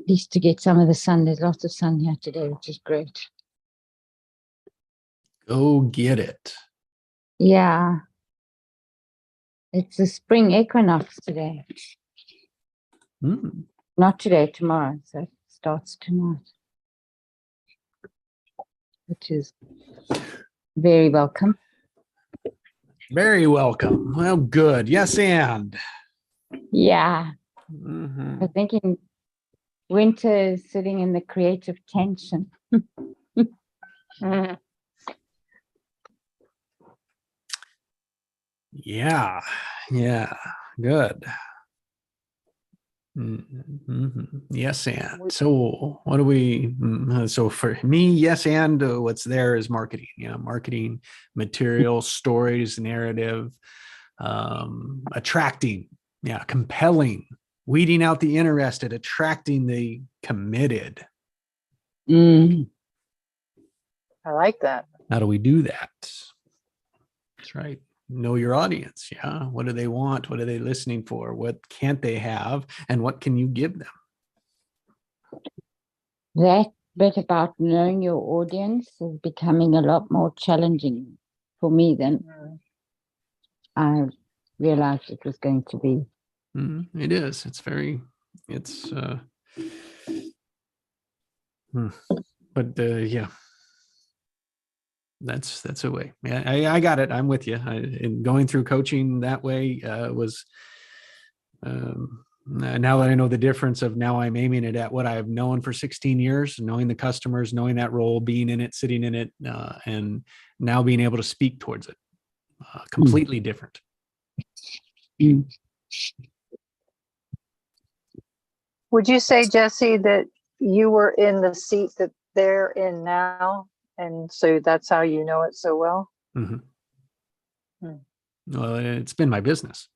least to get some of the sun. There's lots of sun here today, which is great. Go get it. Yeah. It's the spring equinox today. Not today, tomorrow. So it starts tonight, which is very welcome. Very welcome. Well, good. Yes, and. Yeah. I was thinking winter is sitting in the creative tension. Yeah. Good. Yes, and. So what do we, so for me, yes, and what's there is marketing. Yeah, marketing, material, stories, narrative, attracting, compelling, weeding out the interested, attracting the committed. I like that. How do we do that? That's right. Know your audience. Yeah. What do they want? What are they listening for? What can't they have? And what can you give them? That bit about knowing your audience is becoming a lot more challenging for me than I realized it was going to be. It is. But yeah. That's a way. Yeah, I got it. I'm with you. In going through coaching that way was now that I know the difference of now I'm aiming it at what I've known for 16 years, knowing the customers, knowing that role, being in it, sitting in it, and now being able to speak towards it. Completely different. Would you say, Jesse, that you were in the seat that they're in now? And so that's how you know it so well? Well, it's been my business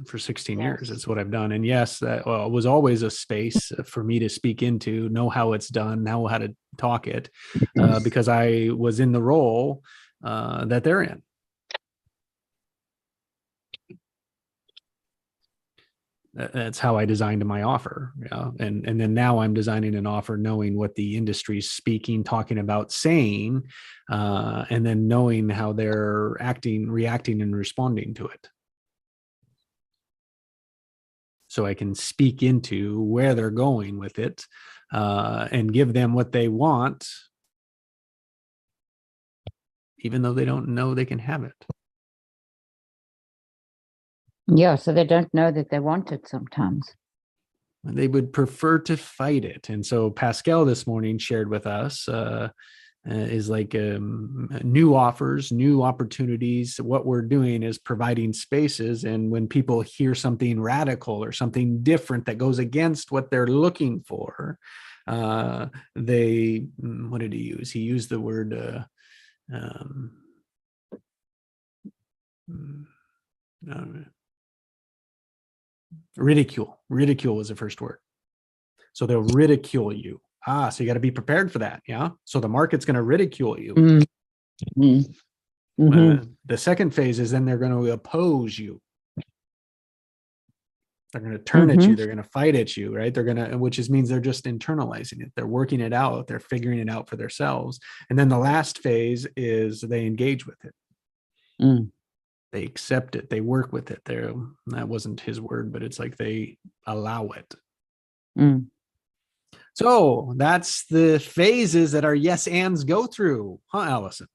for 16 years. It's what I've done. And yes, that was always a space for me to speak into, know how it's done, know how to talk it, because I was in the role that they're in. That's how I designed my offer. Yeah. And then now I'm designing an offer, knowing what the industry's speaking, talking about, saying, and then knowing how they're acting, reacting, and responding to it. So I can speak into where they're going with it, and give them what they want, even though they don't know they can have it. Yeah, so they don't know that they want it sometimes. They would prefer to fight it. And so Pascal this morning shared with us is like new offers, new opportunities. What we're doing is providing spaces. And when people hear something radical or something different that goes against what they're looking for, what did he use? He used the word ridicule. Ridicule was the first word. So they'll ridicule you. So you got to be prepared for that. Yeah. So the market's going to ridicule you. The second phase is then they're going to oppose you. They're going to turn at you. They're going to fight at you, right? Which means they're just internalizing it. They're working it out. They're figuring it out for themselves. And then the last phase is they engage with it. They accept it. They work with it. That wasn't his word, but it's like they allow it. So that's the phases that our yes ands go through, huh, Allison?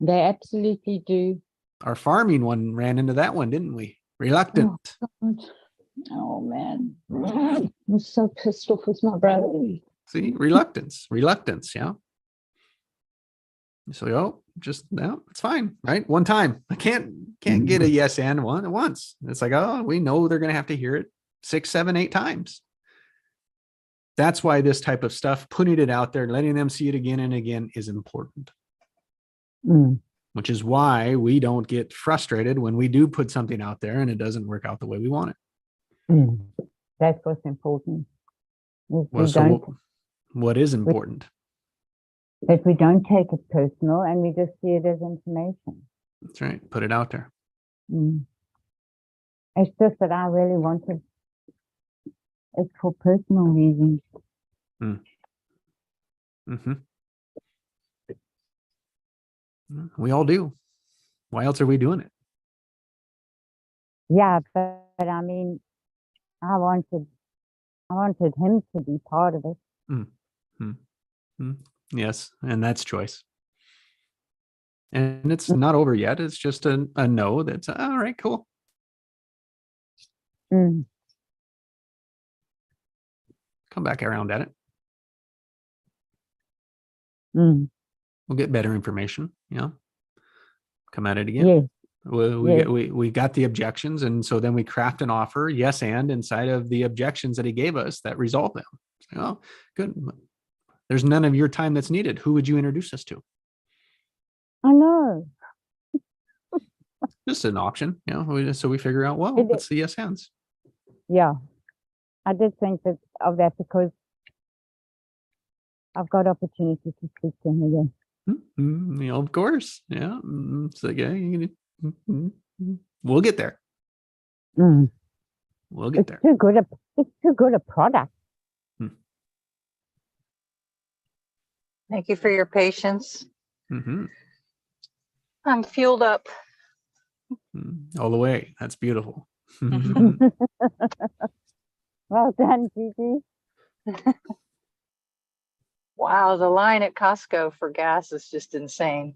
They absolutely do. Our farming one ran into that one, didn't we? Reluctant. Oh man, I'm so pissed off with my brother. See, reluctance, yeah. So, it's fine, right? One time, I can't get a yes and once. It's like, we know they're going to have to hear it 6, 7, 8 times. That's why this type of stuff, putting it out there, letting them see it again and again is important. Which is why we don't get frustrated when we do put something out there and it doesn't work out the way we want it. That's what's important. What is important? That we don't take it personal and we just see it as information. That's right. Put it out there. It's just that I really wanted it's for personal reasons. Mm-hmm. We all do. Why else are we doing it? Yeah, but I mean, I wanted him to be part of it. Yes, and that's choice. And it's not over yet. It's just a no. That's all right. Cool. Mm. Come back around at it. Mm. We'll get better information. Come at it again. Yes. We got the objections, and so then we craft an offer, yes, and inside of the objections that he gave us that resolve them. Oh, good. There's none of your time that's needed. Who would you introduce us to? I know. Just an option, so we figure out, well, It what's the yes hands? Yeah, I did think of that because I've got opportunity to speak to him again. Of course. Yeah. It's like, we'll get there. Mm. We'll get there. It's too good a product. Thank you for your patience. Mm-hmm. I'm fueled up. All the way. That's beautiful. Well done, Gigi. Wow, the line at Costco for gas is just insane.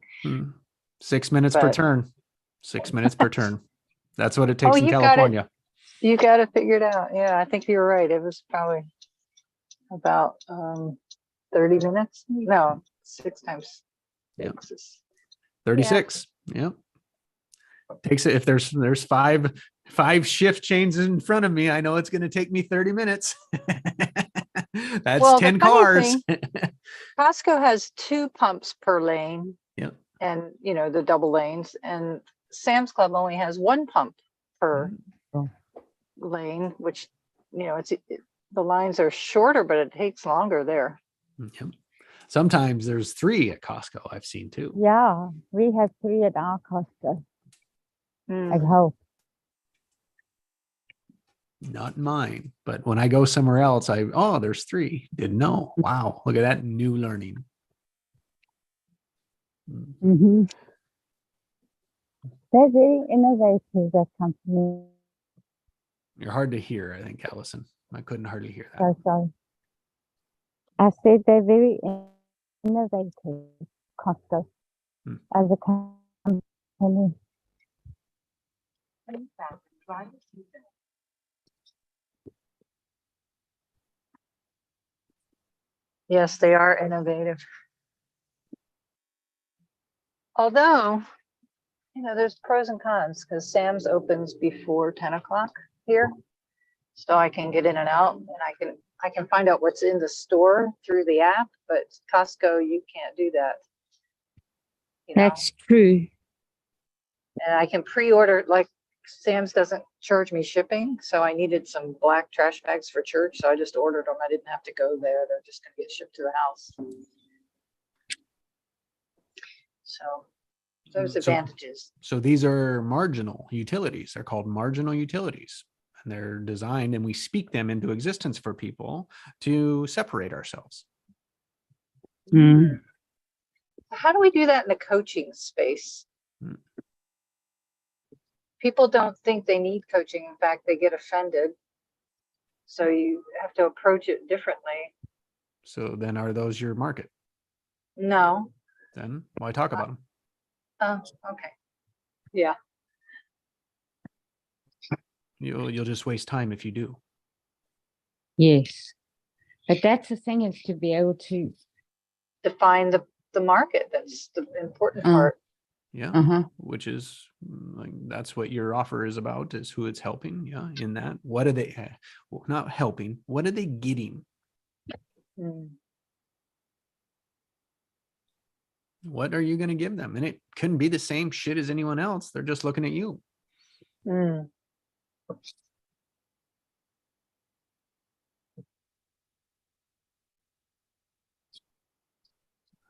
6 minutes per But- turn. 6 minutes per turn. That's what it takes in you got it. California. You got to figure it out. Yeah, I think you're right. It was probably about 30 minutes. No, 6 times 6 is 36. Yep. Takes it if there's five shift chains in front of me. I know it's going to take me 30 minutes. That's Well, the 10 funny cars. Costco has 2 pumps per lane. Yep. And the double lanes, and Sam's Club only has 1 pump per lane, which the lines are shorter, but it takes longer there. Yep. Sometimes there's 3 at Costco. I've seen too. Yeah, we have 3 at our Costco at home. Not mine, but when I go somewhere else, there's 3. Didn't know. Wow, look at that new learning. Mm-hmm. They're very innovative, that company. You're hard to hear, I think, Allison. I couldn't hardly hear that. So sorry. I said they're very innovative, Costco, as a company. Yes, they are innovative. Although, there's pros and cons because Sam's opens before 10 o'clock here. So I can get in and out, and I can find out what's in the store through the app, but Costco, you can't do that. That's true. And I can pre-order, like Sam's doesn't charge me shipping. So I needed some black trash bags for church. So I just ordered them. I didn't have to go there. They're just going to get shipped to the house. So there's advantages. So these are marginal utilities. They're called marginal utilities. And they're designed, and we speak them into existence for people to separate ourselves. How do we do that in the coaching space? People don't think they need coaching. In fact, they get offended. So you have to approach it differently. So then are those your market? No. Then why talk about them? Oh, okay. Yeah. You'll just waste time if you do. Yes. But that's the thing, is to be able to Define the market. That's the important part. Yeah. Which is that's what your offer is about, is who it's helping. Yeah. In that, what are they not helping? What are they getting? What are you going to give them? And it couldn't be the same shit as anyone else. They're just looking at you.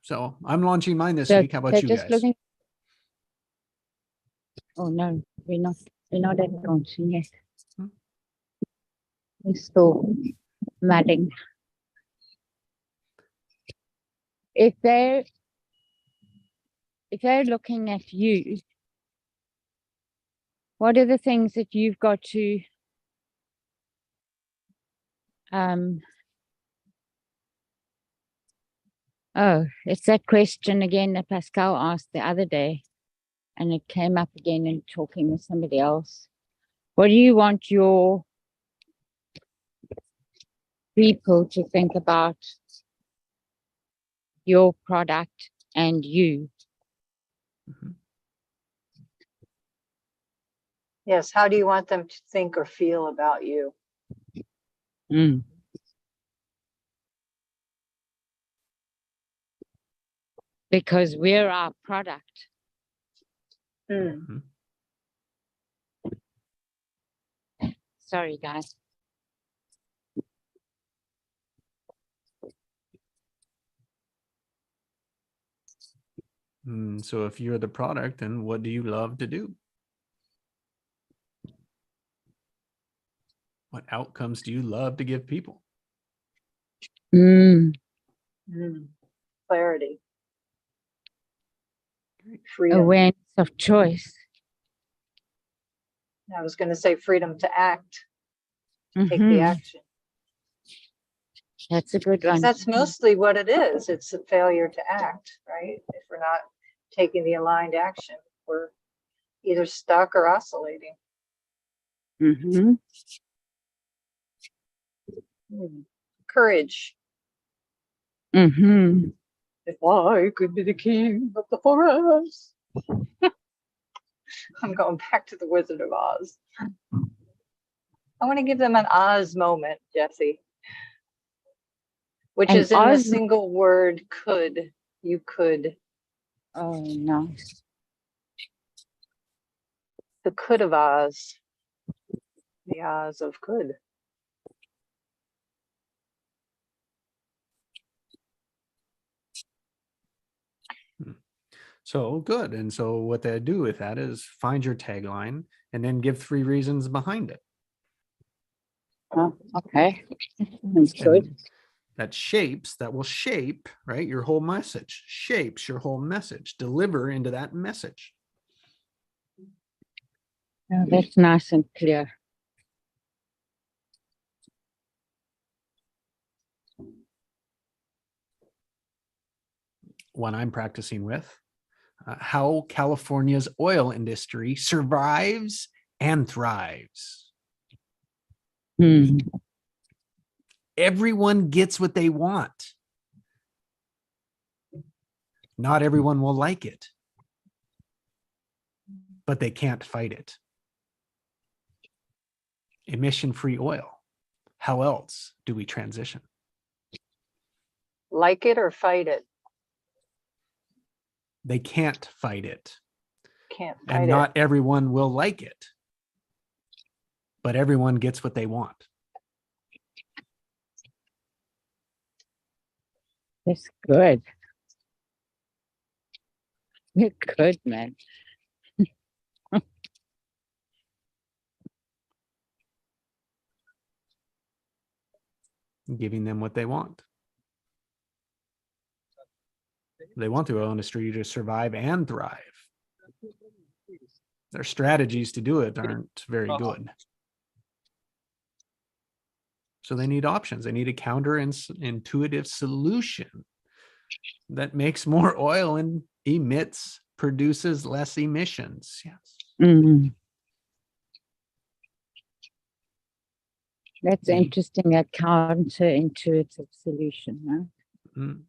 So I'm launching mine this week. How about you guys? Oh no, we're not at launching yet. He's still mudding. If they're looking at you, what are the things that you've got to oh, it's that question again that Pascal asked the other day, and it came up again in talking with somebody else. What do you want your people to think about your product and you? Mhm. Yes, how do you want them to think or feel about you? Mm. Because we're our product. Mm. Mhm. Sorry, guys. So if you're the product, then what do you love to do? What outcomes do you love to give people? Mm. Clarity. Freedom. Awareness of choice. I was going to say freedom to act, take the Mhm. action. That's a good 'Cause one. that's mostly what it is. It's a failure to act, right? If we're not taking the aligned action, we're either stuck or oscillating. Mm-hmm. Courage. Mm-hmm. If I could be the king of the forest. I'm going back to the Wizard of Oz. I want to give them an Oz moment, Jesse. Which And is in the Oz- single word could. You could. Oh, no. The could of Oz. The Oz of could. So good. And so what they do with that is find your tagline and then give 3 reasons behind it. Oh, okay. That's good. And that will shape, right? Your whole message, shapes your whole message, deliver into that message. Oh, that's nice and clear. One I'm practicing with, how California's oil industry survives and thrives. Hmm. Everyone gets what they want. Not everyone will like it, but they can't fight it. Emission-free oil. How else do we transition? Like it or fight it. They can't fight it. Can't fight And it. not everyone will like it, but everyone gets what they want. That's good. You're good, man. Giving them what they want. They want the oil industry to survive and thrive. Their strategies to do it aren't very good. So they need options. They need a counterintuitive solution that makes more oil and produces less emissions. Yes. Mm. That's interesting, that counterintuitive solution, huh? Mm.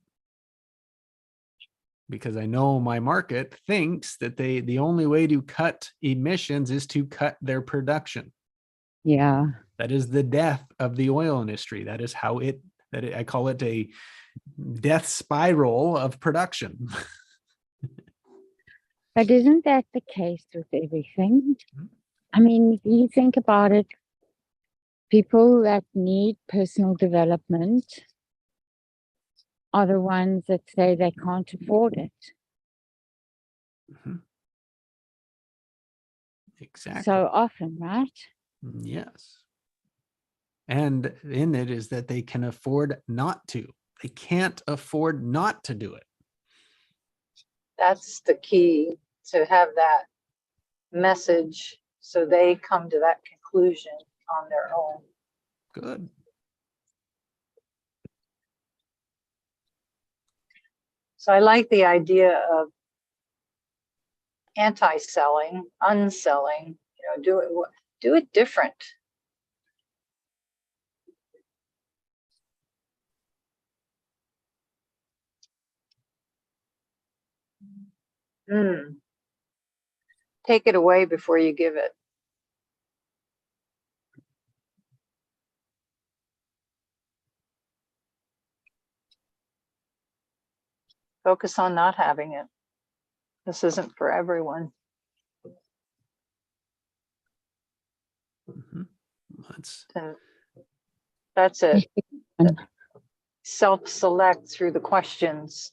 Because I know my market thinks that the only way to cut emissions is to cut their production. Yeah. That is the death of the oil industry. That is how I call it a death spiral of production. But isn't that the case with everything? I mean, if you think about it, people that need personal development are the ones that say they can't afford it. Mhm. Exactly. So often, right? Yes. And in it is that they can afford not to. They can't afford not to do it. That's the key, to have that message so they come to that conclusion on their own. Good. So I like the idea of anti-selling, unselling, do it different. Take it away before you give it. Focus on not having it. This isn't for everyone. Mhm. That's And that's it. Self-select through the questions.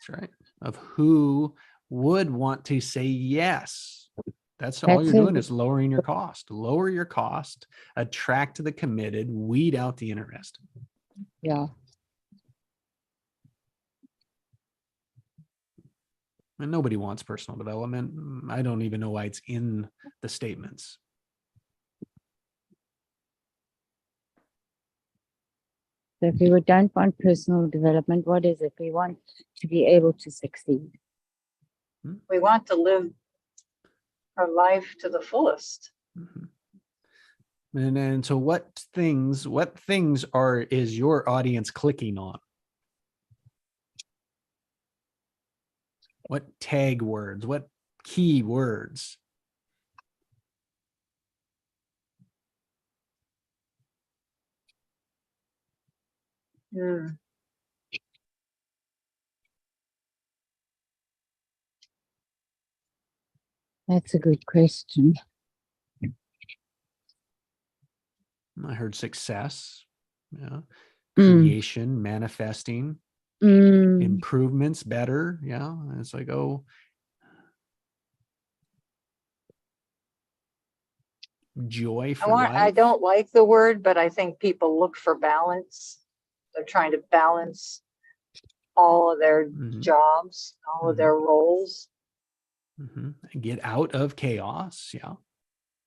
right. Of who would want to say yes. That's all That's you're doing it. is lowering your cost. Lower your cost, attract the committed, weed out the interested. Yeah. And nobody wants personal development. I don't even know why it's in the statements. So if we don't want personal development, what is it? We want to be able to succeed. We want to live our life to the fullest. Mhm. And so what things is your audience clicking on? What tag words, what key words? Mm. That's a good question. I heard success, yeah, Mm. creation, manifesting, Mm. improvements, better. Yeah. And it's like, oh, joy for I life. don't like the word, but I think people look for balance. They're trying to balance all of their Mhm. jobs, all of Mhm. their roles. Mhm. Get out of chaos. Yeah.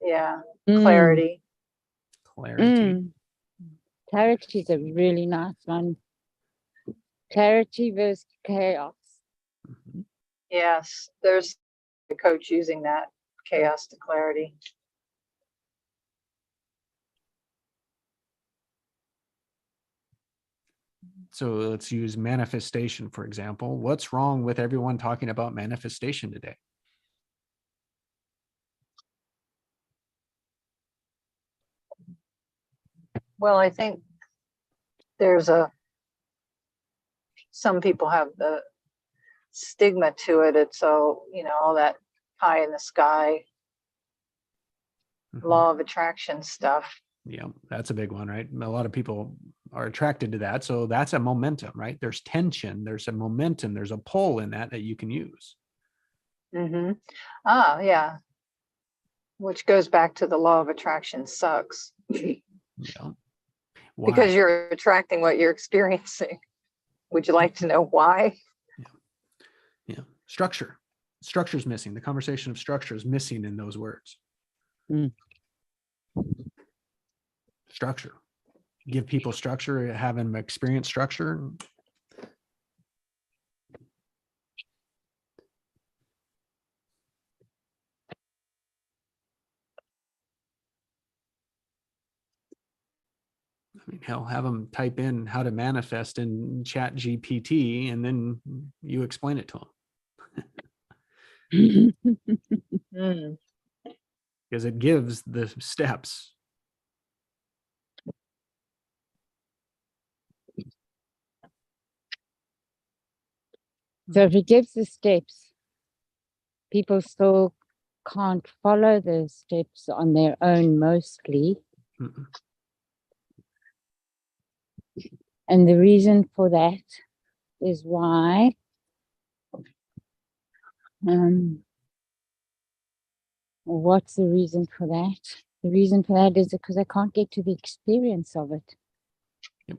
Yeah, Mm. clarity. Clarity. Mm. Clarity is a really nice one. Clarity versus chaos. Mhm. Yes, there's a coach using that, chaos to clarity. So let's use manifestation, for example. What's wrong with everyone talking about manifestation today? Well, I think some people have the stigma to it. It's all that pie in the sky, Mhm. law of attraction stuff. Yeah, that's a big one, right? A lot of people are attracted to that. So that's a momentum, right? There's tension, there's a momentum, there's a pull in that you can use. Mm-hmm. Ah, yeah. Which goes back to the law of attraction sucks. Yeah. Why? Because you're attracting what you're experiencing. Would you like to know why? Yeah. Structure. Structure is missing. The conversation of structure is missing in those words. Mm. Structure. Give people structure, have them experience structure. I mean, hell, have them type in how to manifest in Chat GPT, and then you explain it to them Mm. because it gives the steps. So if he gives the steps, people still can't follow the steps on their own mostly. Mm-mm. And the reason for that is why what's the reason for that? The reason for that is because I can't get to the experience of it. Yep.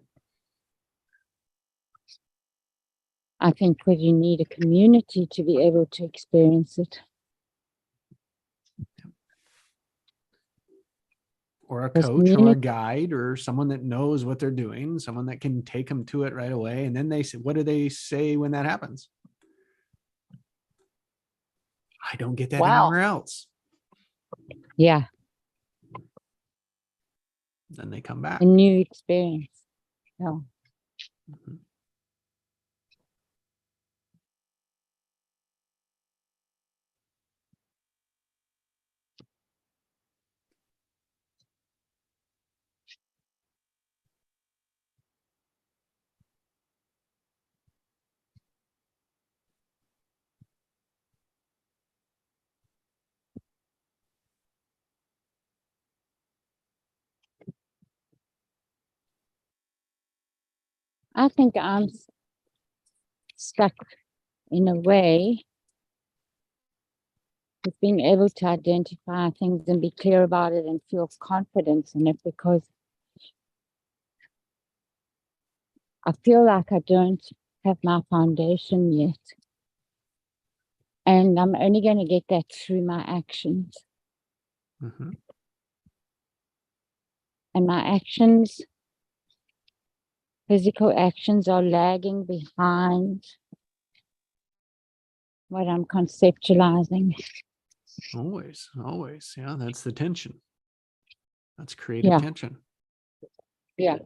I think that you need a community to be able to experience it. Or a Because coach or a community- guide or someone that knows what they're doing, someone that can take them to it right away. And then they say, what do they say when that happens? I don't get that Wow. anywhere else. Yeah, Then they come back. a new experience. Yeah. Mhm. I think I'm stuck in a way with being able to identify things and be clear about it and feel confidence in it, because I feel like I don't have my foundation yet. And I'm only going to get that through my actions. Mhm. And my actions, physical actions, are lagging behind what I'm conceptualizing. Always, always. Yeah, that's the tension. That's creative Yeah. tension. Yeah.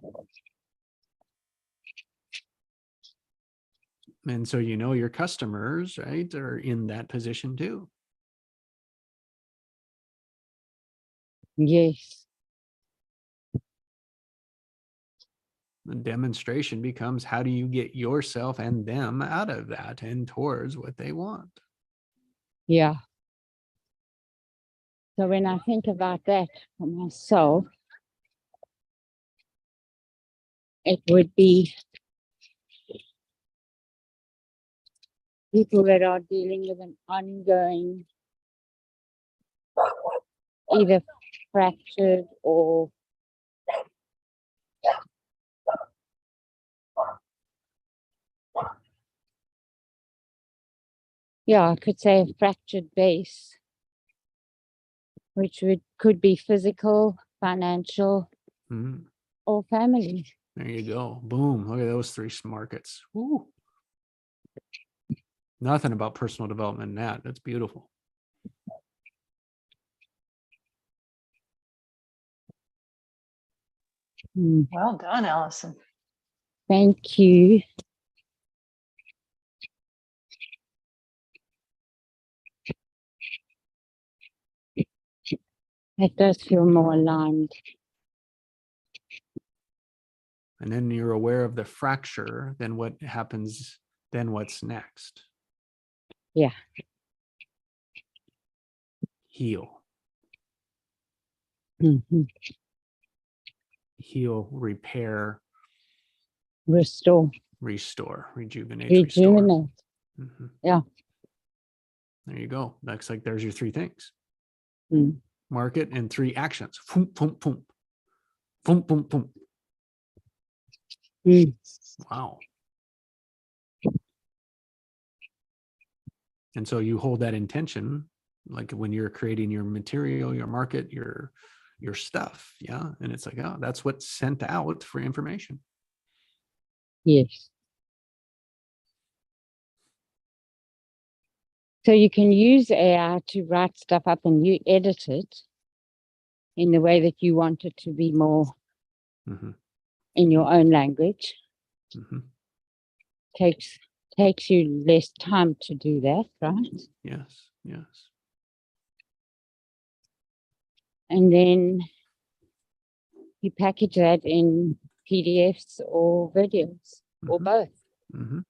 And so, you know, your customers, right, are in that position too. Yes. The demonstration becomes, how do you get yourself and them out of that and towards what they want? Yeah. So when I think about that for myself, it would be people that are dealing with an ongoing, either fractured or I could say a fractured base, which could be physical, financial, Mhm. or family. There you go. Boom. Look at those three markets. Woo. Nothing about personal development in that. That's beautiful. Well done, Allison. Thank you. It does feel more aligned. And then you're aware of the fracture, then what happens, then what's next? Yeah. Heal. Mhm. Heal, repair, Restore, restore, rejuvenate, restore. rejuvenate. Mhm. Yeah. There you go. That's like, there's your three things. Mm. Market and three actions. Boom, boom, boom. Boom, boom, boom. Mm. Wow. And so you hold that intention, like when you're creating your material, your market, your stuff. Yeah. And it's like, oh, that's what's sent out for information. Yes. So you can use AI to write stuff up and you edit it in the way that you want it to be more Mhm. in your own language. Mhm. Takes you less time to do that, right? Yes. Yes. And then you package that in PDFs or videos or Mhm. both. Mhm.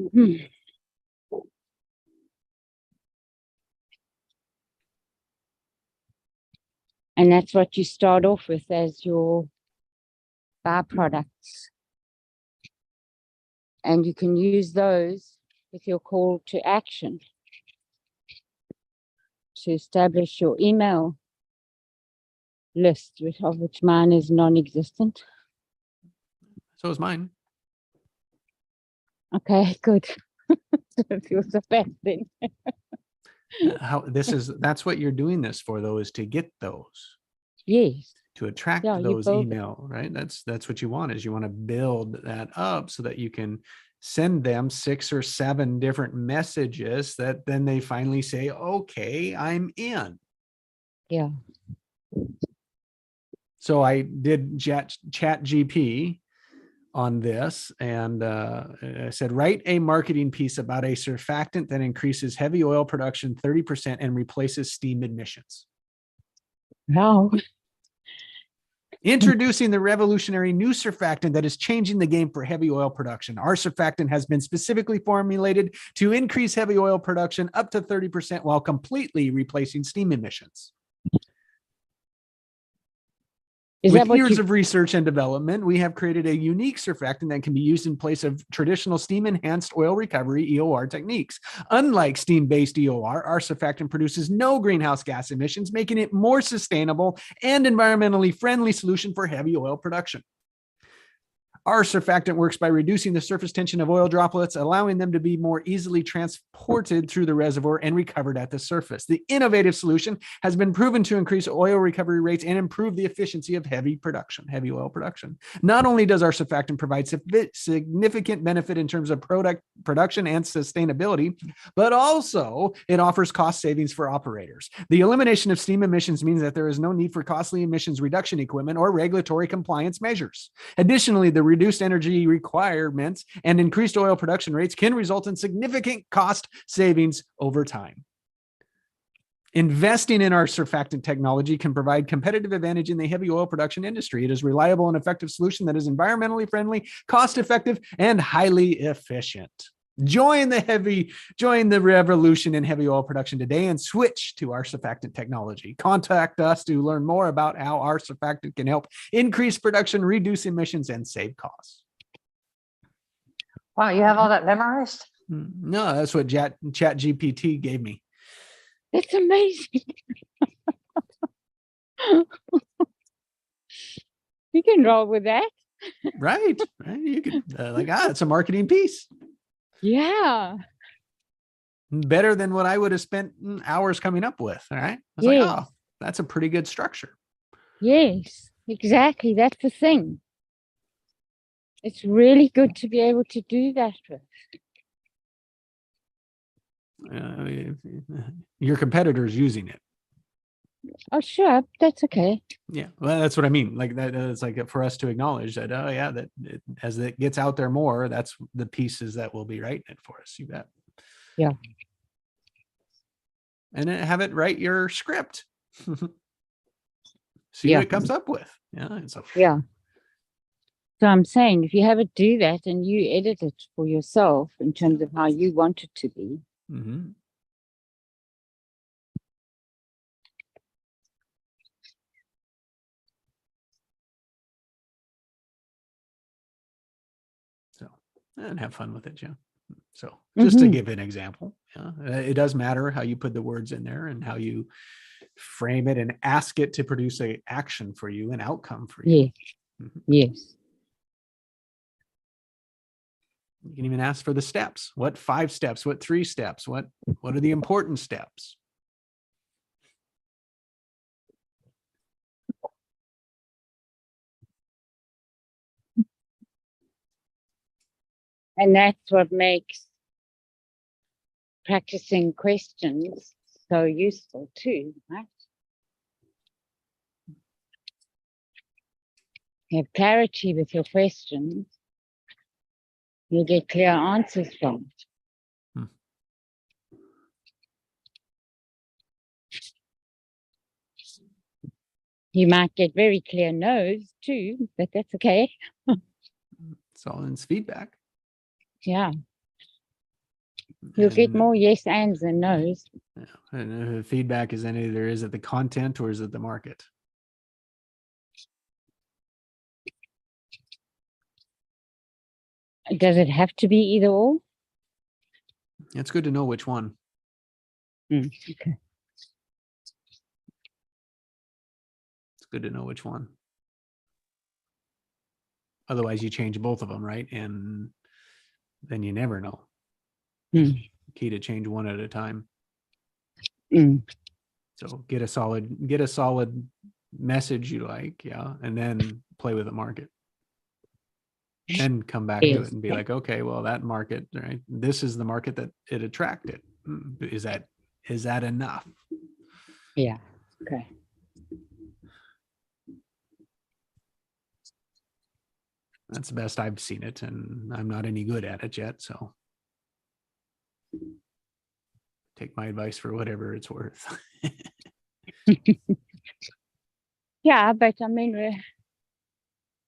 Mhm. And that's what you start off with as your byproducts. And you can use those with your call to action to establish your email list, of which mine is non-existent. So is mine. Okay, good. It feels so bad then. That's what you're doing this for, though, is to get those, Yes. to attract Yeah, you those build it. email, right? That's what you want, is you want to build that up so that you can send them 6 or 7 different messages that then they finally say, okay, I'm in. Yeah. So I did chat GP on this, and I said, write a marketing piece about a surfactant that increases heavy oil production 30% and replaces steam emissions. Wow. Introducing the revolutionary new surfactant that is changing the game for heavy oil production. Our surfactant has been specifically formulated to increase heavy oil production up to 30% while completely replacing steam emissions. Is With that what years you, of research and development, we have created a unique surfactant that can be used in place of traditional steam-enhanced oil recovery EOR techniques. Unlike steam-based EOR, our surfactant produces no greenhouse gas emissions, making it more sustainable and environmentally friendly solution for heavy oil production. Our surfactant works by reducing the surface tension of oil droplets, allowing them to be more easily transported through the reservoir and recovered at the surface. The innovative solution has been proven to increase oil recovery rates and improve the efficiency of heavy oil production. Not only does our surfactant provide significant benefit in terms of product production and sustainability, but also it offers cost savings for operators. The elimination of steam emissions means that there is no need for costly emissions reduction equipment or regulatory compliance measures. Additionally, the reduced energy requirements and increased oil production rates can result in significant cost savings over time. Investing in our surfactant technology can provide competitive advantage in the heavy oil production industry. It is a reliable and effective solution that is environmentally friendly, cost-effective, and highly efficient. Join the revolution in heavy oil production today and switch to our surfactant technology. Contact us to learn more about how our surfactant can help increase production, reduce emissions, and save costs. Wow, you have all that memorized? No, that's what Chat GPT gave me. that's amazing. You can roll with that. Right. You could it's a marketing piece. Yeah. Better than what I would have spent hours coming up with. All right. I was Yes. like, oh, that's a pretty good structure. Yes, exactly. That's the thing. It's really good to be able to do that with. Your competitor's using it. Oh, sure. That's okay. Yeah, well, that's what I mean. Like that, it's like for us to acknowledge that. Oh, yeah, as it gets out there more, that's the pieces that will be writing it for us. You bet. Yeah. And then have it write your script. See Yeah. what it comes up with. Yeah. Yeah. So I'm saying if you have it do that and you edit it for yourself in terms of how you want it to be. Mm-hmm. So, and have fun with it, Joe. So just to give an example, it does matter how you put the words in there and how you frame it and ask it to produce an action for you, an outcome for you. Yes. Yes. You can even ask for the steps. What 5 steps? What 3 steps? What are the important steps? And that's what makes practicing questions so useful too, right? You have clarity with your questions, you get clear answers from it. You might get very clear no's too, but that's okay. It's all in its feedback. Yeah. You'll get more yes ands than no's. Yeah. And if feedback is either is it the content or is it the market? Does it have to be either or? It's good to know which one. Okay. It's good to know which one. Otherwise, you change both of them, right? And then you never know. Mm. Key to change one at a time. Mm. So get a solid message you like, yeah, and then play with the market. Then come back to Yes. it and be like, okay, well, that market, right? This is the market that it attracted. Is that enough? Yeah. Okay. That's the best I've seen it, and I'm not any good at it yet. So take my advice for whatever it's worth. Yeah, but I mean,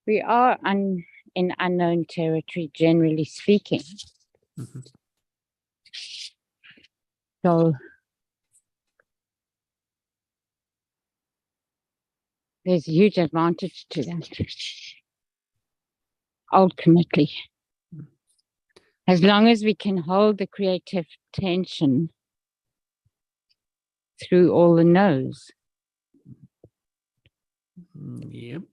we are in unknown territory, generally speaking. Mhm. So there's a huge advantage to that. Ultimately, as long as we can hold the creative tension through all the no's, Yep.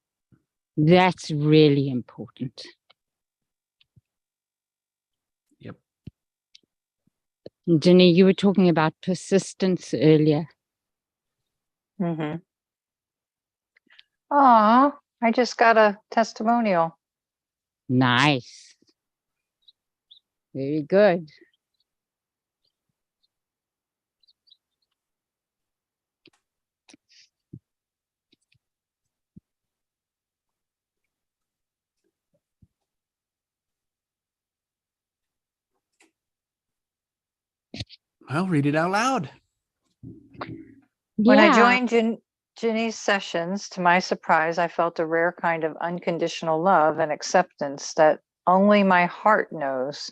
that's really important. Yep. Jenny, you were talking about persistence earlier. Mm-hmm. Aw, I just got a testimonial. Nice. Very good. Well, read it out loud. When I Yeah. joined Ginny's sessions, to my surprise, I felt a rare kind of unconditional love and acceptance that only my heart knows,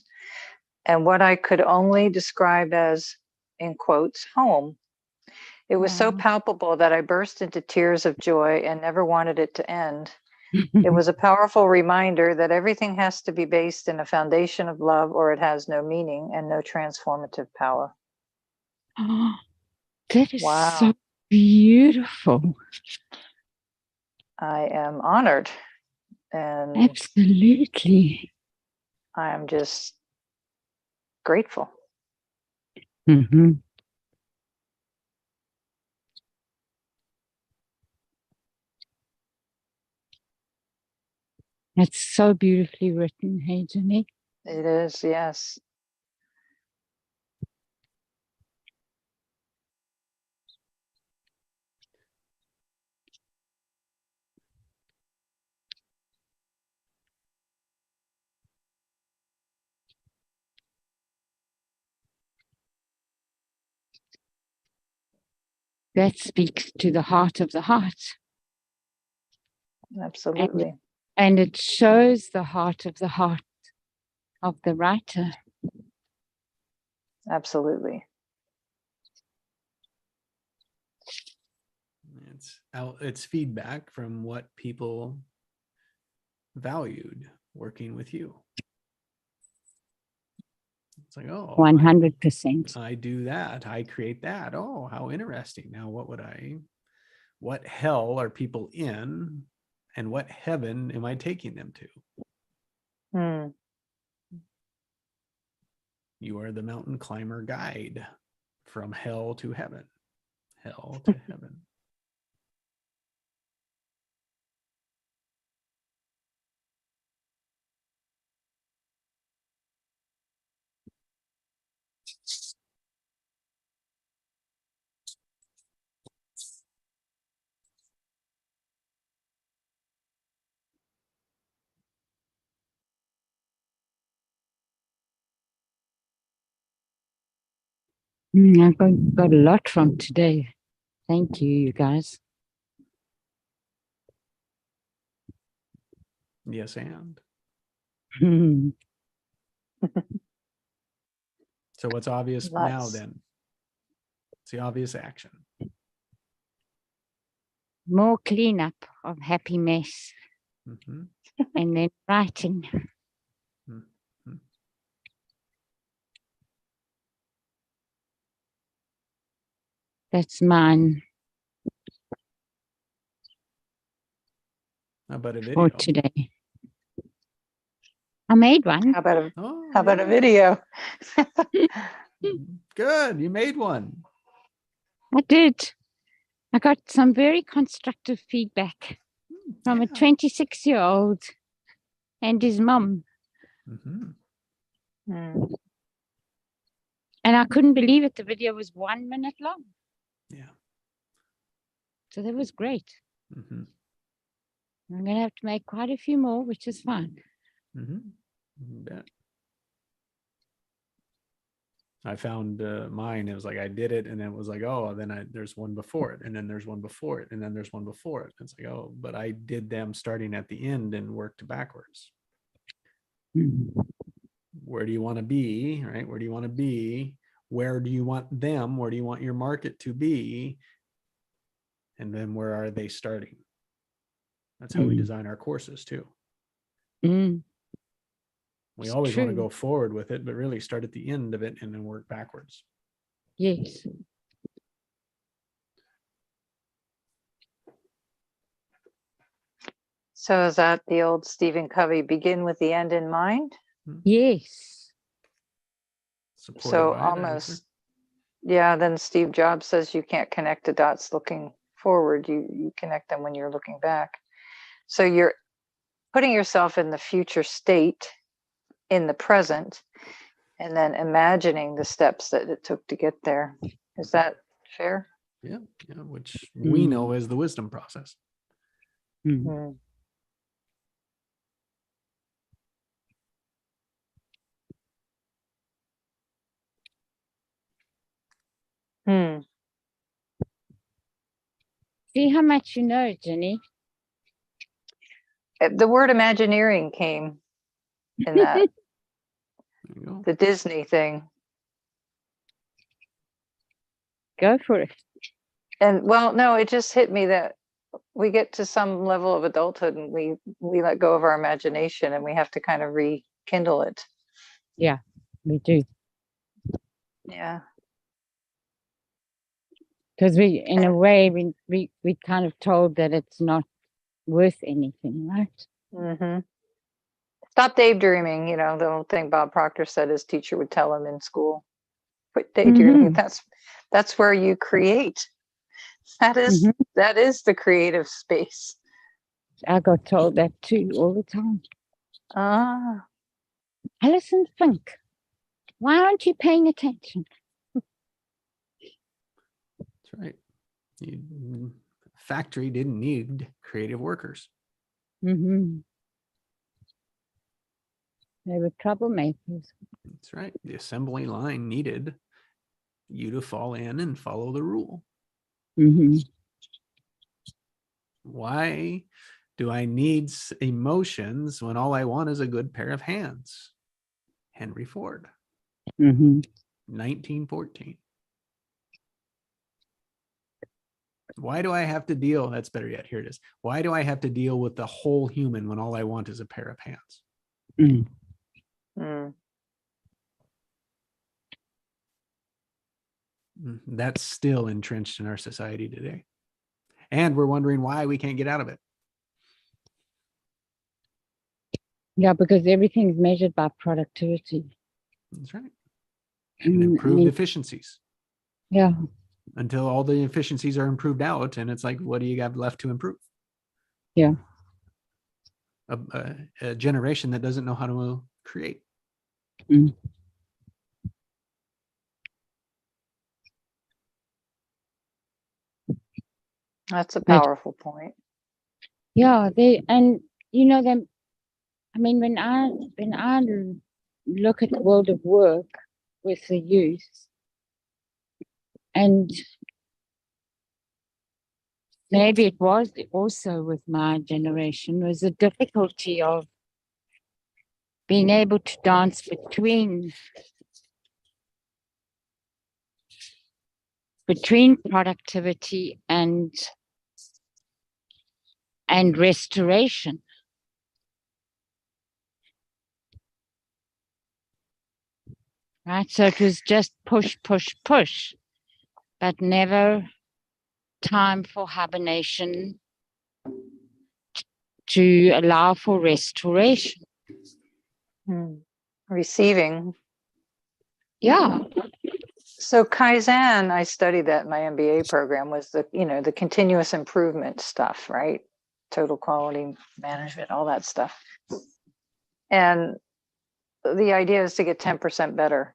and what I could only describe as, in quotes, home. It was so Aw. palpable that I burst into tears of joy and never wanted it to end. It was a powerful reminder that everything has to be based in a foundation of love, or it has no meaning and no transformative power. That is Wow. so beautiful. I am honored, and Absolutely. I am just grateful. Mm-hmm. That's so beautifully written, hey, Jenny. It is, yes. That speaks to the heart of the heart. Absolutely. And it shows the heart of the writer. Absolutely. It's feedback from what people valued working with you. It's like, oh, 100%. I do that. I create that. Oh, how interesting. Now, what hell are people in, and what heaven am I taking them to? Hmm. You are the mountain climber guide from hell to heaven. Hell to heaven. I've got a lot from today. Thank you, you guys. Yes, and so what's obvious now Lots. then? It's the obvious action. More cleanup of happy mess Mhm. and then writing. Mhm. That's mine. How about a for video? today. I made one. How about a, Oh, how about a yeah. video? Good. You made one. I did. I got some very constructive feedback from a Yeah. 26-year-old and his mum. Mhm. Hmm. And I couldn't believe it. The video was 1 minute long. Yeah. So that was great. Mhm. I'm going to have to make quite a few more, which is fine. Mhm. You bet. I found mine. It was like I did it, and then it was like, oh, then there's one before it, and then there's one before it, and then there's one before it. It's like, oh, but I did them starting at the end and worked backwards. Where do you want to be? Right? Where do you want to be? Where do you want them? Where do you want your market to be? And then where are they starting? That's how we Mm. design our courses too. Mm, We It's always want to true. go forward with it, but really start at the end of it and then work backwards. yes. So is that the old Stephen Covey, begin with the end in mind? Yes. Supported So by an answer. almost, yeah, then Steve Jobs says you can't connect the dots looking forward. You connect them when you're looking back. So you're putting yourself in the future state in the present and then imagining the steps that it took to get there. Is that fair? Yeah, which we Mm. know as the wisdom process. Mm. Hmm. Hmm. See how much you know, Jenny. The word Imagineering came in that, There you go. the Disney thing. Go for it. And well, no, it just hit me that we get to some level of adulthood and we let go of our imagination and we have to kind of rekindle it. Yeah, we do. Yeah. Because in a way, we kind of told that it's not worth anything, right? Mm-hmm. Stop daydreaming. You know, the old thing Bob Proctor said his teacher would tell him in school. Quit daydreaming. Mhm. That's where you create. That is Mhm. that is the creative space. I got told that too all the time. Ah, Alison Fink, why aren't you paying attention? That's right. Factory didn't need creative workers. Mm-hmm. They were troublemakers. That's right. The assembly line needed you to fall in and follow the rule. Mm-hmm. Why do I need emotions when all I want is a good pair of hands? Henry Ford, Mm-hmm. 1914. Why do I have to deal? That's better yet. Here it is. Why do I have to deal with the whole human when all I want is a pair of hands? Mm. mm. That's still entrenched in our society today. And we're wondering why we can't get out of it. Yeah, because everything's measured by productivity. That's right. And improved efficiencies. Yeah. Until all the efficiencies are improved out. And it's like, what do you have left to improve? Yeah. A generation that doesn't know how to create. Mm. That's a powerful point. Yeah, and you know them. I mean, when I look at the world of work with the youth, and maybe it was also with my generation, was the difficulty of being able to dance between productivity and restoration. Right. So it was just push, push, push, but never time for hibernation to allow for restoration. Receiving. Yeah. So Kaizen, I studied that in my MBA program, was the continuous improvement stuff, right? Total quality management, all that stuff. And the idea is to get 10% better.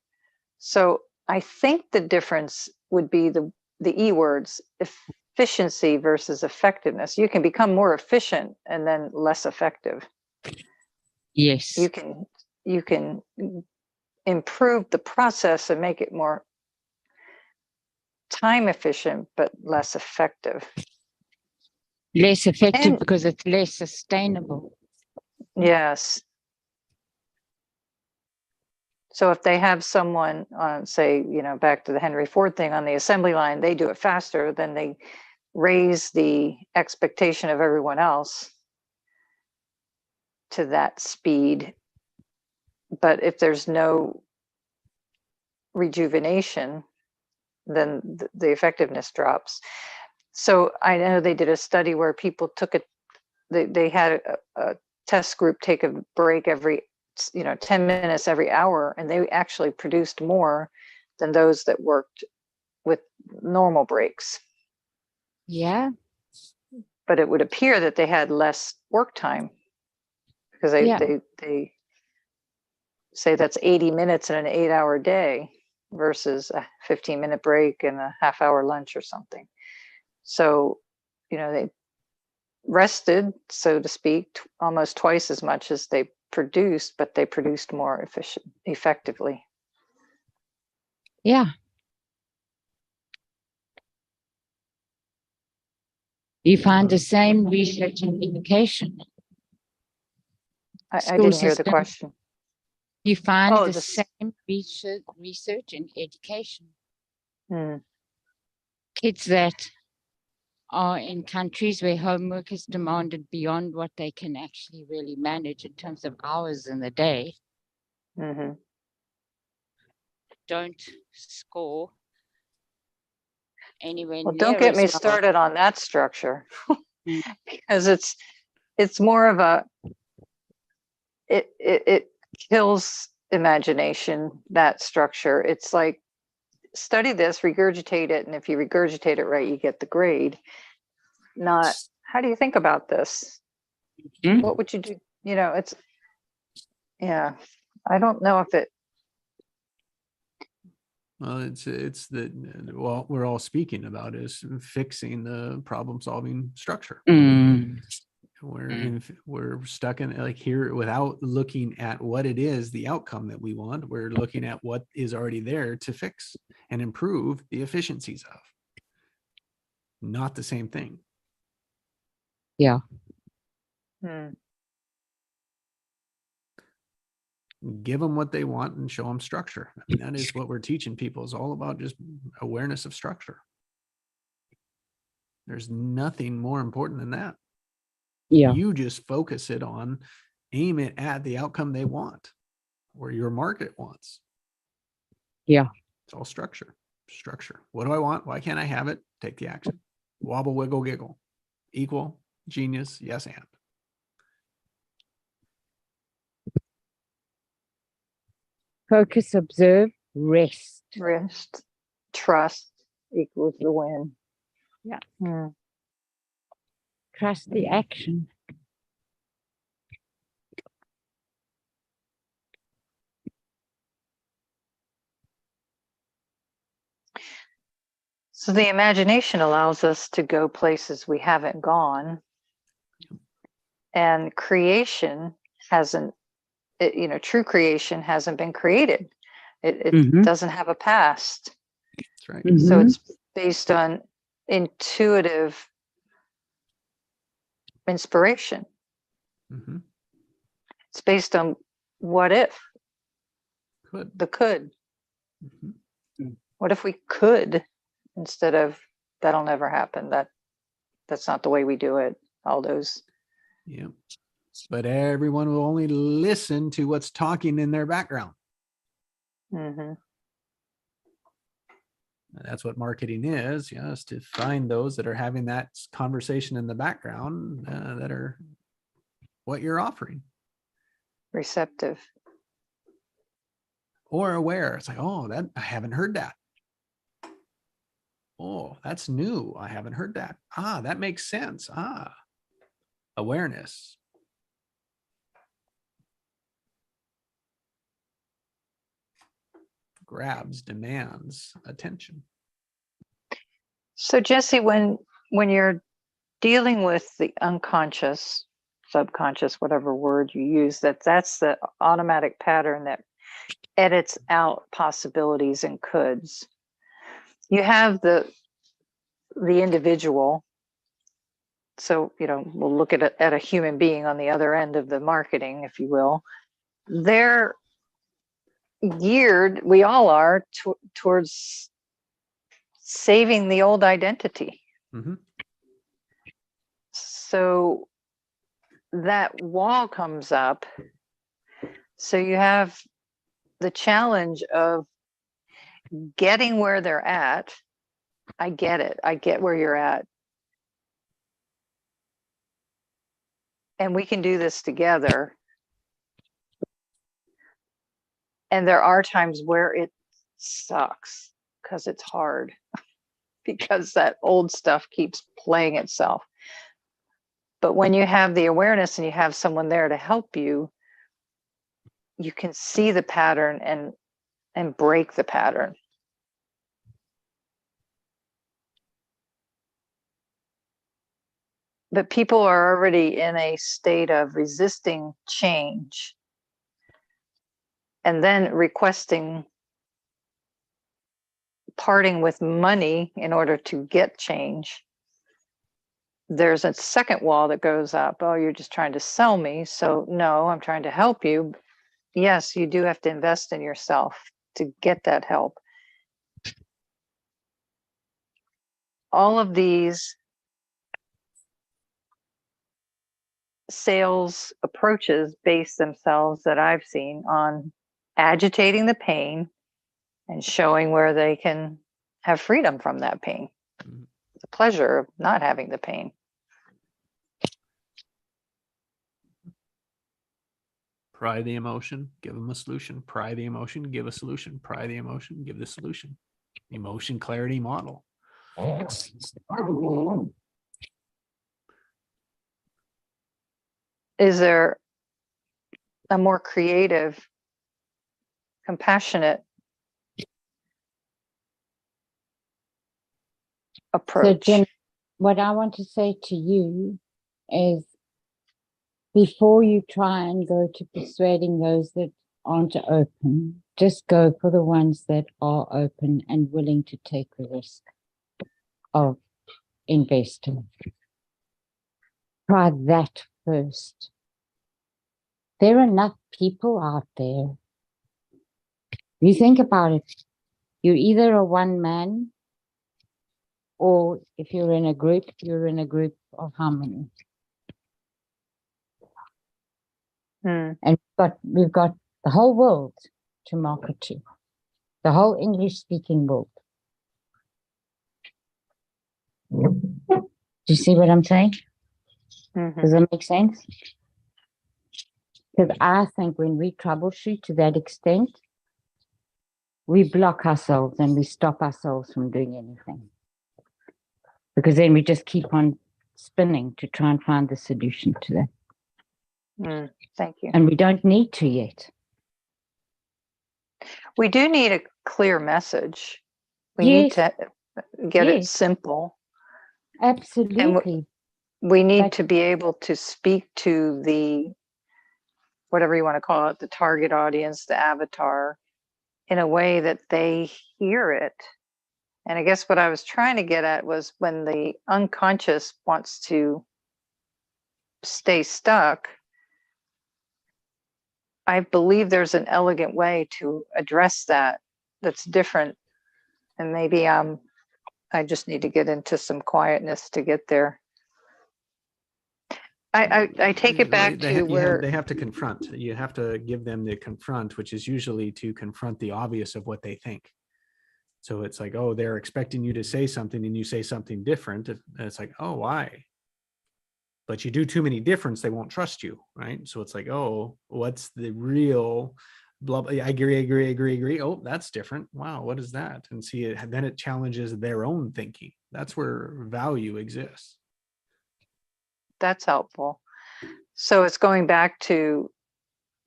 So I think the difference would be the E words, efficiency versus effectiveness. You can become more efficient and then less effective. Yes. You can improve the process and make it more time efficient, but less effective. Less effective And- because it's less sustainable. Yes. So if they have someone on, say, back to the Henry Ford thing on the assembly line, they do it faster, then they raise the expectation of everyone else to that speed. But if there's no rejuvenation, then the effectiveness drops. So I know they did a study where people took it, they had a test group take a break every 10 minutes every hour, and they actually produced more than those that worked with normal breaks. Yeah. But it would appear that they had less work time, because they say that's 80 minutes in an 8-hour day versus a 15-minute break and a half-hour lunch or something. So, they rested, so to speak, almost twice as much as they produced, but they produced more effectively. Yeah. You find the same research in education. I School didn't hear the system. question. You find Oh, the the same research in education. Hmm. Kids that are in countries where homework is demanded beyond what they can actually really manage in terms of hours in the day Mm-hmm. don't score anywhere Well, near don't get as me well. started on that structure, Mm. because it's more of a it kills imagination, that structure. It's like, study this, regurgitate it, and if you regurgitate it right, you get the grade. Not, how do you think about this? Mhm. What would you do? It's, yeah, I don't know if it, Well, it's what we're all speaking about is fixing the problem solving structure. Mm. We're stuck in like here without looking at what it is, the outcome that we want. We're looking at what is already there to fix and improve the efficiencies of. Not the same thing. Yeah. Give them what they want and show them structure. I mean, that is what we're teaching people, is all about just awareness of structure. There's nothing more important than that. Yeah. You just focus it on, aim it at the outcome they want or your market wants. Yeah. It's all structure. What do I want? Why can't I have it? Take the action. Wobble, wiggle, giggle. Equal, genius, yes, and. Focus, observe, rest. rest, trust equals the win. Yeah. Hmm. Trust the action. So the imagination allows us to go places we haven't gone, and creation hasn't, true creation hasn't been created. It Mhm. doesn't have a past. That's right. Mhm. So it's based on intuitive inspiration. Mhm. It's based on what if, Good. the could. Mhm. What if we could, instead of that'll never happen. That's not the way we do it. All those. Yeah. But everyone will only listen to what's talking in their background. Mm-hmm. That's what marketing is, is to find those that are having that conversation in the background that are what you're offering. Receptive. Or aware. It's like, oh, that I haven't heard that. Oh, that's new. I haven't heard that. Ah, that makes sense. Ah, awareness. Grabs, demands attention. So Jesse, when you're dealing with the unconscious, subconscious, whatever word you use, that's the automatic pattern that edits out possibilities and coulds. You have the individual. So, we'll look at a human being on the other end of the marketing, if you will. They're geared, we all are, towards saving the old identity. Mm-hmm. So that wall comes up. So you have the challenge of getting where they're at. I get it. I get where you're at. And we can do this together. And there are times where it sucks because it's hard, because that old stuff keeps playing itself. But when you have the awareness and you have someone there to help you, you can see the pattern and break the pattern. But people are already in a state of resisting change and then requesting parting with money in order to get change. There's a second wall that goes up. Oh, you're just trying to sell me. So no, I'm trying to help you. Yes, you do have to invest in yourself to get that help. All of these sales approaches base themselves that I've seen on agitating the pain and showing where they can have freedom from that pain. Mhm. The pleasure of not having the pain. Pry the emotion, give them a solution. Pry the emotion, give a solution. Pry the emotion, give the solution. Emotion clarity model. Is there a more creative, compassionate So approach? Jen, what I want to say to you is, before you try and go to persuading those that aren't open, just go for the ones that are open and willing to take the risk of investing. Try that first. There are enough people out there. You think about it, you're either a one man, or if you're in a group of how many? And we've got the whole world to market to, the whole English speaking world. Do you see what I'm saying? Mhm. Does that make sense? Because I think when we troubleshoot to that extent, we block ourselves and we stop ourselves from doing anything. Because then we just keep on spinning to try and find the solution to that. Thank you. And we don't need to yet. We do need a clear message. We need to get it Yes. simple. Absolutely. We need But- to be able to speak to the, whatever you want to call it, the target audience, the avatar, in a way that they hear it. And I guess what I was trying to get at was when the unconscious wants to stay stuck, I believe there's an elegant way to address that that's different. And maybe I just need to get into some quietness to get there. I take it back to where they have to confront. You have to give them the confront, which is usually to confront the obvious of what they think. So it's like, oh, they're expecting you to say something and you say something different. And it's like, oh, why? But you do too many differents, they won't trust you, right? So it's like, oh, what's the real blah, blah, I agree. Oh, that's different. Wow, what is that? And see it, then it challenges their own thinking. That's where value exists. That's helpful. So it's going back to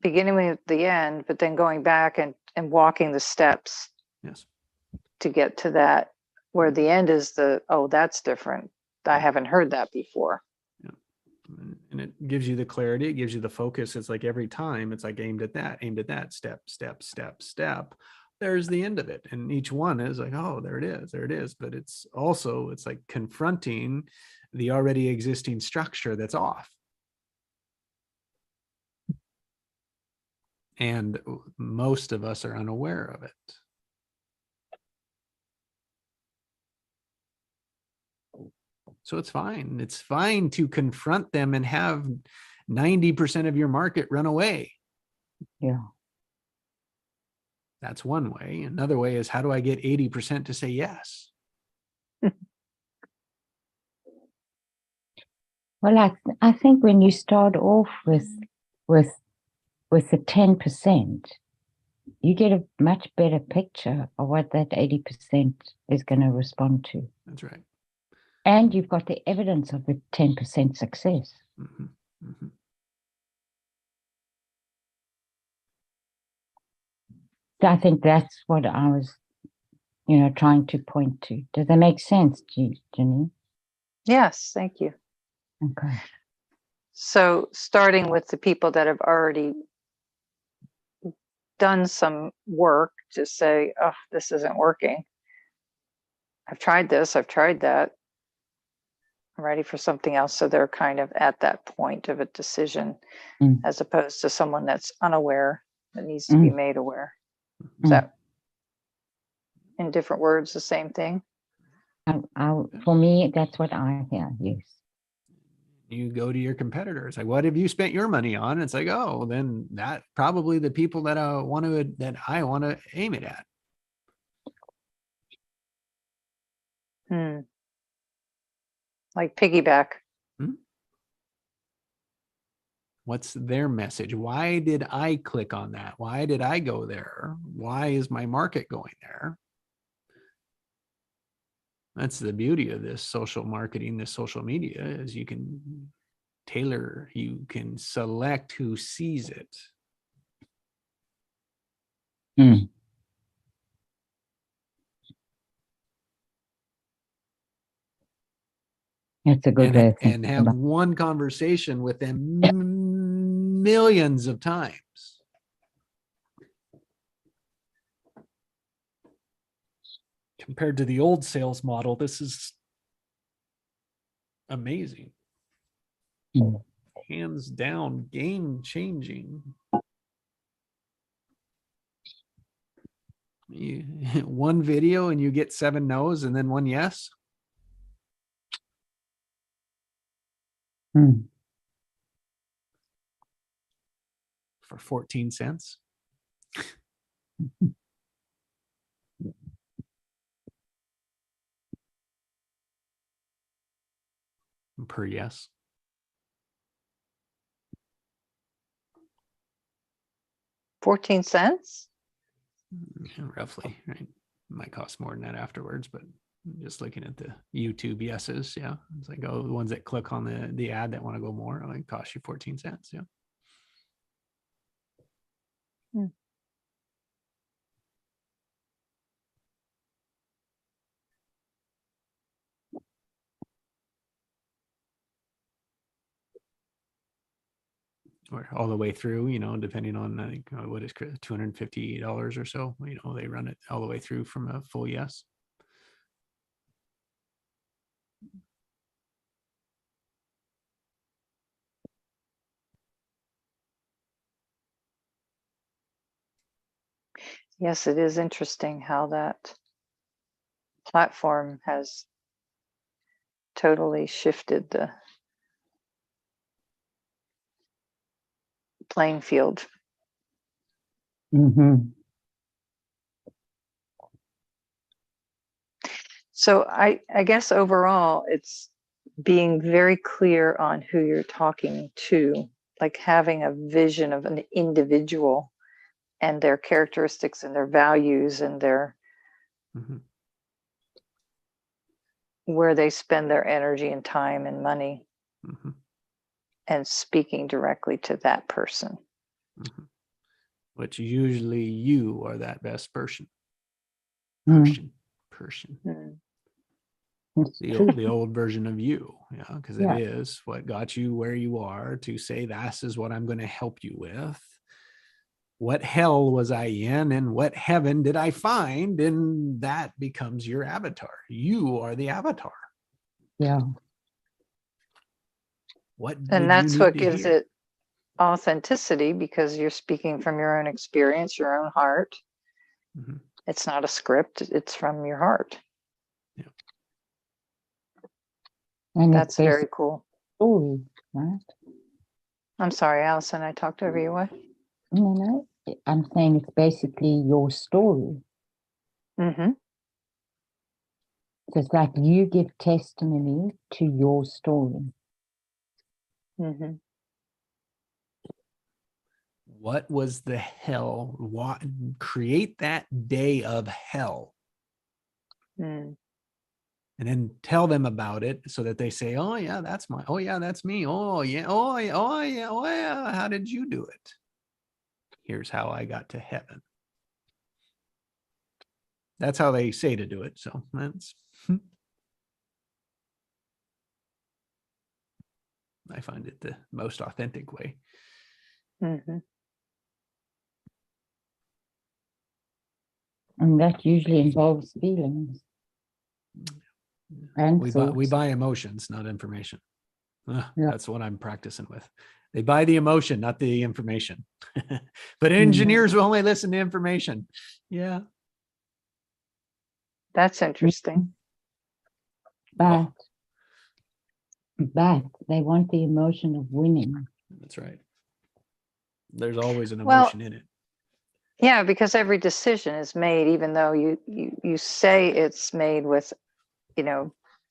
beginning with the end, but then going back and walking the steps Yes. to get to that, where the end is oh, that's different. I haven't heard that before. And it gives you the clarity, it gives you the focus. It's like every time it's like aimed at that, step. There's the end of it. And each one is like, oh, there it is. But it's also, it's like confronting the already existing structure that's off. And most of us are unaware of it. So it's fine. It's fine to confront them and have 90% of your market run away. Yeah. That's one way. Another way is, how do I get 80% to say yes? Well, I think when you start off with the 10%, you get a much better picture of what that 80% is going to respond to. That's right. And you've got the evidence of the 10% success. Mhm, mhm. So I think that's what I was, trying to point to. Does that make sense, Jenny? Yes, thank you. Okay. So starting with the people that have already done some work to say, oh, this isn't working. I've tried this, I've tried that. I'm ready for something else. So they're kind of at that point of a decision, as opposed to someone that's unaware that needs to be made aware. Is that, in different words, the same thing? For me, that's what I hear. Yes. You go to your competitors, like, what have you spent your money on? It's like, oh, then that probably the people that I want to aim it at. Like piggyback. What's their message? Why did I click on that? Why did I go there? Why is my market going there? That's the beauty of this social marketing, this social media, is you can tailor, you can select who sees it. That's a good way. And have one conversation with them millions of times. Compared to the old sales model, this is amazing. Hands down, game changing. One video and you get 7 no's and then 1 yes. For 14 cents. Per yes. $0.14? Roughly, right? Might cost more than that afterwards, but just looking at the YouTube yeses, yeah. It's like, oh, the ones that click on the ad that want to go more, like, cost you 14 cents, yeah. Or all the way through, depending on, I think, what is $250 or so, they run it all the way through from a full yes. Yes, it is interesting how that platform has totally shifted the playing field. So I guess overall, it's being very clear on who you're talking to, like having a vision of an individual and their characteristics and their values and their Mhm. where they spend their energy and time and money, Mhm. and speaking directly to that person. Mhm. Which usually you are that best person. Mm. Person. Mm. It's The true. old version of you, yeah, because Yeah. it is what got you where you are to say this is what I'm going to help you with. What hell was I in and what heaven did I find? And that becomes your avatar. You are the avatar. Yeah. What did And you that's need what to gives hear? it authenticity, because you're speaking from your own experience, your own heart. Mhm. It's not a script, it's from your heart. And That's it's very basically cool. story, right? I'm sorry, Allison, I talked over you. What? No, I'm saying it's basically your story. Mm-hmm. So it's like you give testimony to your story. Mm-hmm. What was the hell? What create that day of hell? Mm. And then tell them about it so that they say, oh yeah, that's my, oh yeah, that's me. Oh yeah, oh yeah, oh yeah, oh yeah. How did you do it? Here's how I got to heaven. That's how they say to do it. So that's, I find it the most authentic way. Mm-hmm. And that usually involves feelings and We thoughts. buy emotions, not information. Yeah. That's what I'm practicing with. They buy the emotion, not the information. But Mhm. engineers will only listen to information. Yeah. That's interesting. But, Oh, but they want the emotion of winning. that's right. There's always an Well, emotion in it. yeah, because every decision is made, even though you say it's made with,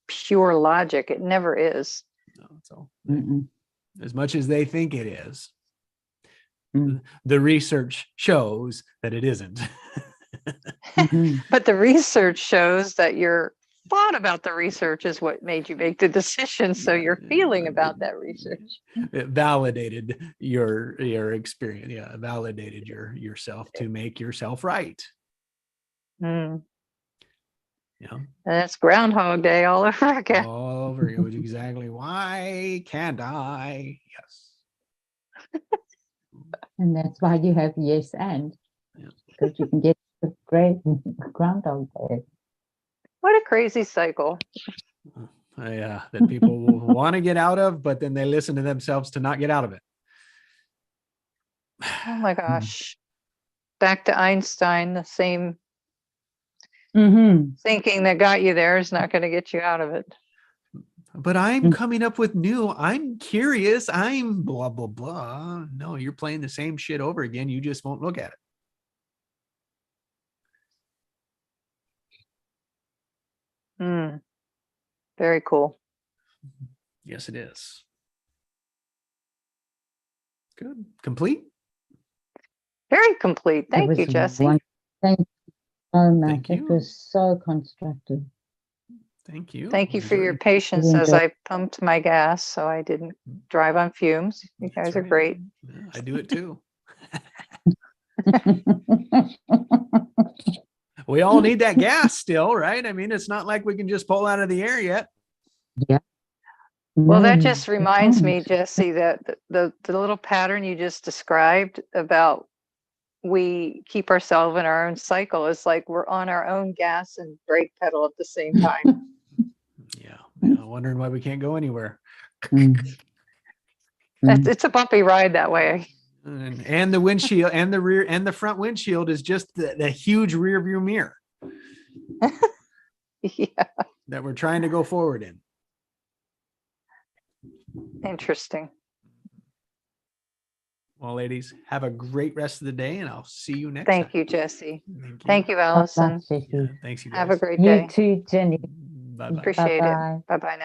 pure logic, it never is. No, that's all. Mm-mm. As much as they think it is, Mm. the research shows that it isn't. Mhm. But the research shows that your thought about the research is what made you make the decision. So Yeah, your feeling about that research. it validated your experience. Yeah, it validated yourself to make yourself right. Mm. Yeah. And that's Groundhog Day all over again. All over it was exactly why can't I? Yes. And that's why you have yes and. Yeah. Because you can get a great Groundhog Day. What a crazy cycle. Yeah, that people will want to get out of, but then they listen to themselves to not get out of it. Oh my gosh. Back to Einstein, the same Mm-hmm. thinking that got you there is not going to get you out of it. But I'm Mm. coming up with new, I'm curious, I'm blah, blah, blah. No, you're playing the same shit over again. You just won't look at it. Mm. Very cool. Yes, it is. Good. Complete? Very complete. That Thank you, was Jesse. Thank you so much. Thank It you. was so constructive. Thank you. Thank you for your Enjoyed- patience Really as enjoyed- I pumped my gas so I didn't drive on fumes. You That's guys are right. great. Yeah, I do it too. We all need that gas still, right? I mean, it's not like we can just pull out of the air yet. Yeah. Well, that No, just you reminds me, can't. Jesse, that the little pattern you just described about we keep ourselves in our own cycle is like we're on our own gas and brake pedal at the same time. Yeah. Wondering why we can't go anywhere. Mm. Mm. It's a bumpy ride that way. And the windshield and the rear and the front windshield is just the huge rear view mirror Yeah, that we're trying to go forward in. interesting. Well, ladies, have a great rest of the day and I'll see you next Thank time. you, Jesse. Thank you. Thank you, Allison. Bye-bye, Jesse. Yeah, thanks, you guys. Have a great You day. too, Jenny. Bye-bye. Appreciate it. Bye-bye. Bye-bye now.